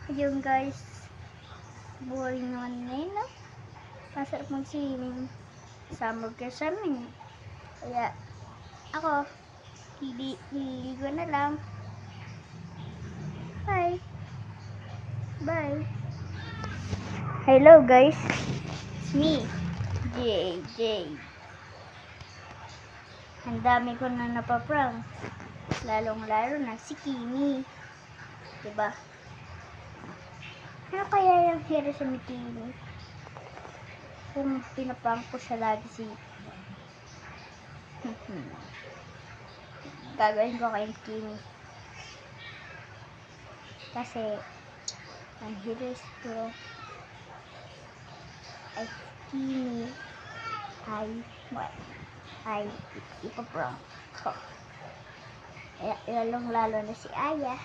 Ayun guys, boring naman ngayon, no? Masarap mag-swimming. Summer kasi amin. Kaya, ako, liligo na lang. Bye! Bye! Hello guys, it's me, JJ. Ang dami ko na napaprank. Lalong-lalo na si Kimi. Diba? Ano kaya yung hero sa Kimi? Kung pinaprank ko siya lagi si... Gagawin ko kay Kimi. Kasi, ang hero ko ay Kimi ay ipaprank ko. Lalong-lalo na si Aya.